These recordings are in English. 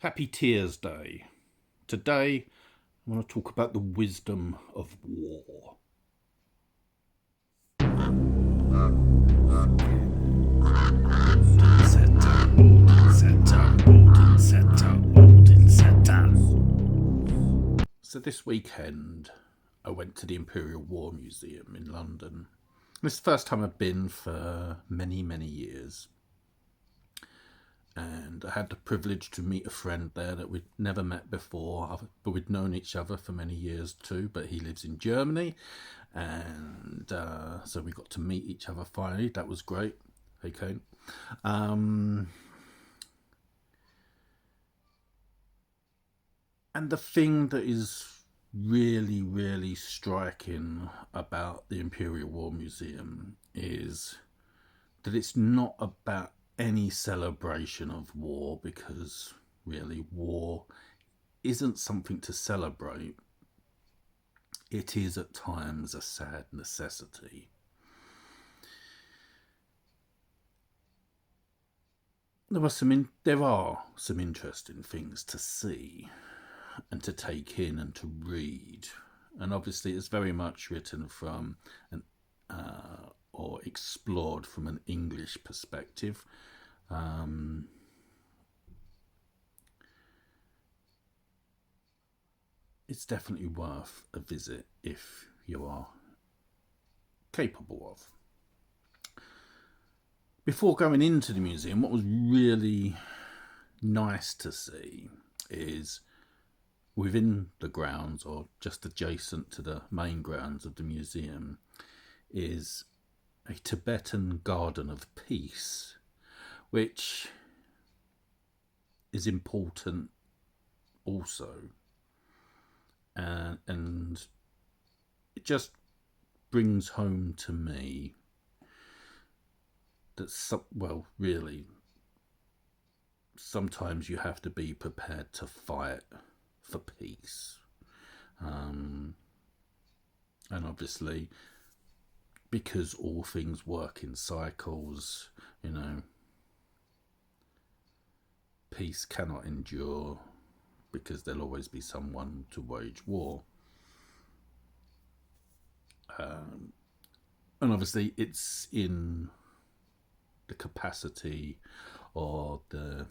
Happy Tears Day. Today, I want to talk about the wisdom of war. So this weekend, I went to the Imperial War Museum in London. It's the first time I've been for many, many years. And I had the privilege to meet a friend there that we'd never met before, but we'd known each other for many years too. But he lives in Germany, and so we got to meet each other finally. That was great. Hey, Kane. And the thing that is really, really striking about the Imperial War Museum is that it's not about any celebration of war, because really war isn't something to celebrate. It is at times a sad necessity. There are some interesting things to see and to take in and to read, and obviously it's very much written from an or explored from an English perspective. It's definitely worth a visit if you are capable of. Before going into the museum, what was really nice to see is within the grounds, or just adjacent to the main grounds of the museum, is a Tibetan garden of peace, which is important also. And it just brings home to me that, really, sometimes you have to be prepared to fight for peace. And obviously, because all things work in cycles, peace cannot endure, because there'll always be someone to wage war. And obviously, it's in the capacity or the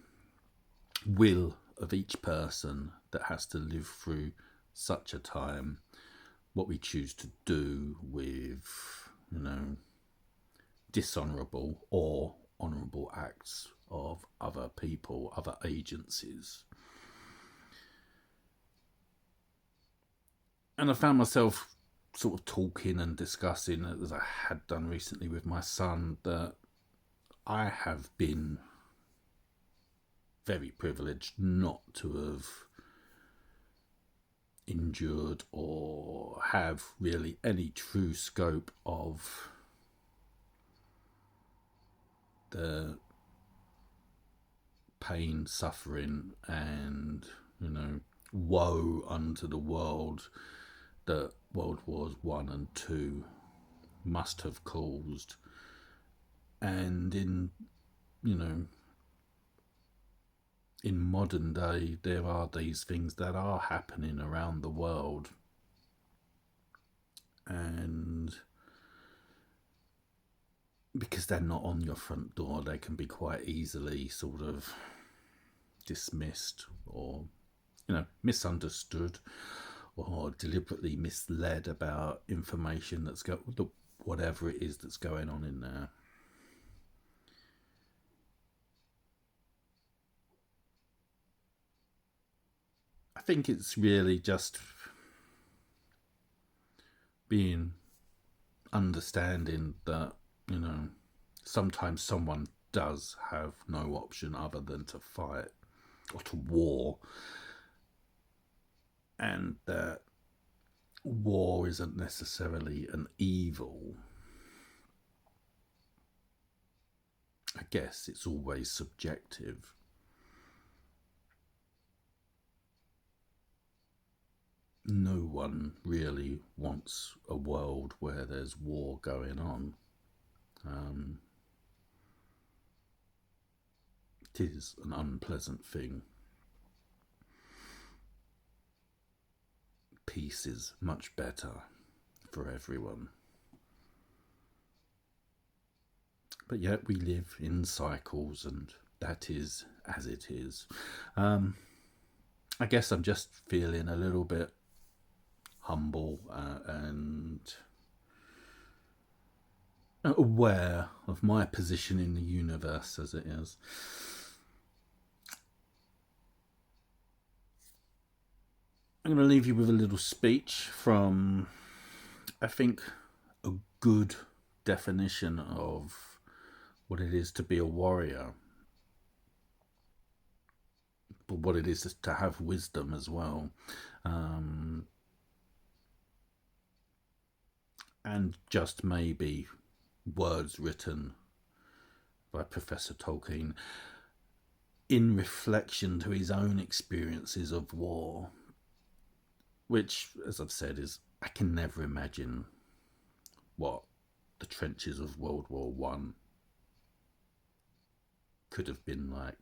will of each person that has to live through such a time, what we choose to do with, dishonourable or honourable acts of other people, other agencies. And I found myself sort of talking and discussing, as I had done recently with my son, that I have been very privileged not to have endured or have really any true scope of the pain, suffering, and woe unto the world that World Wars One and Two must have caused. And in modern day, there are these things that are happening around the world, and because they're not on your front door, they can be quite easily sort of dismissed or misunderstood, or deliberately misled about information that's whatever it is that's going on in there. I think it's really just being understanding that, sometimes someone does have no option other than to fight or to war, and that war isn't necessarily an evil. I guess it's always subjective. No one really wants a world where there's war going on. It is an unpleasant thing. peace is much better for everyone. But yet we live in cycles, and that is as it is. I guess I'm just feeling a little bit humble and aware of my position in the universe as it is. I'm going to leave you with a little speech from, I think, a good definition of what it is to be a warrior, but what it is to have wisdom as well. And just maybe words written by Professor Tolkien in reflection to his own experiences of war, which, as I've said, is I can never imagine what the trenches of World War One could have been like,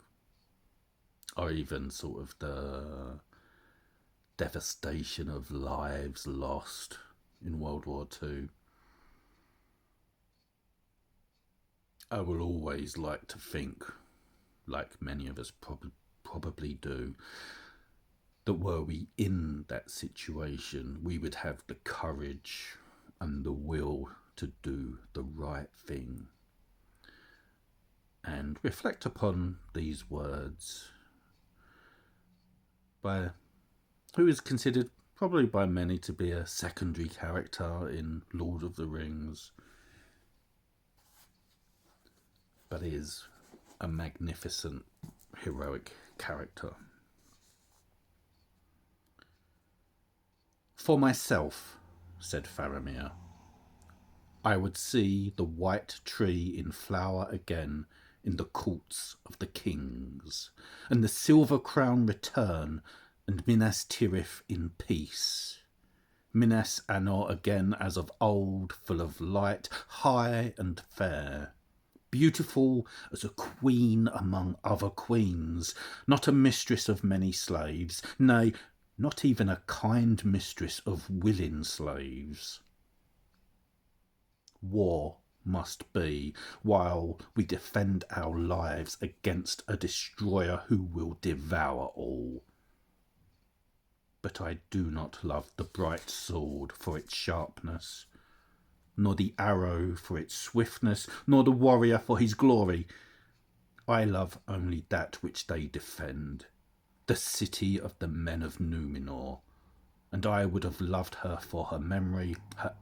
or even sort of the devastation of lives lost in World War Two. I will always like to think, like many of us probably do, that were we in that situation, we would have the courage and the will to do the right thing. And reflect upon these words by who is considered probably by many to be a secondary character in Lord of the Rings, but is a magnificent, heroic character. For myself, said Faramir, I would see the white tree in flower again in the courts of the kings, and the silver crown return, and Minas Tirith in peace. Minas Anor again as of old, full of light, high and fair, beautiful as a queen among other queens, not a mistress of many slaves, nay, not even a kind mistress of willing slaves. War must be, while we defend our lives against a destroyer who will devour all. But I do not love the bright sword for its sharpness, nor the arrow for its swiftness, nor the warrior for his glory. I love only that which they defend, the city of the men of Númenor, and I would have loved her for her memory, her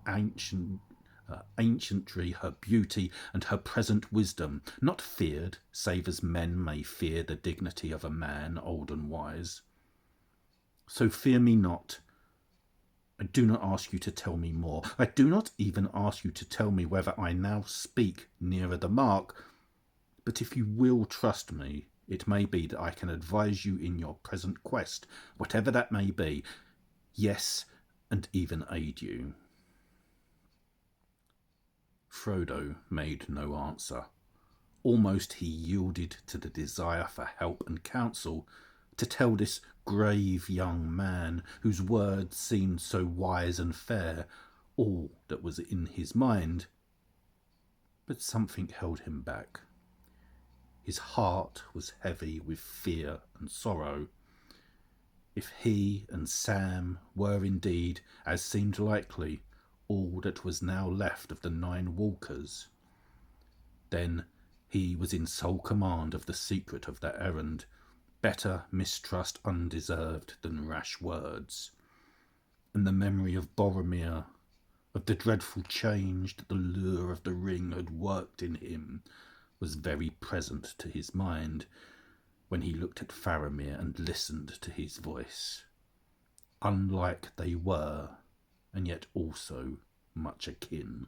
ancientry, her beauty, and her present wisdom, not feared, save as men may fear the dignity of a man old and wise. So fear me not. I do not ask you to tell me more. I do not even ask you to tell me whether I now speak nearer the mark. But if you will trust me, it may be that I can advise you in your present quest, whatever that may be. Yes, and even aid you. Frodo made no answer. Almost he yielded to the desire for help and counsel, to tell this grave young man, whose words seemed so wise and fair, all that was in his mind. But something held him back. His heart was heavy with fear and sorrow. If he and Sam were indeed, as seemed likely, all that was now left of the 9 walkers, then he was in sole command of the secret of their errand. Better mistrust undeserved than rash words. And the memory of Boromir, of the dreadful change that the lure of the ring had worked in him, was very present to his mind when he looked at Faramir and listened to his voice. Unlike they were, and yet also much akin.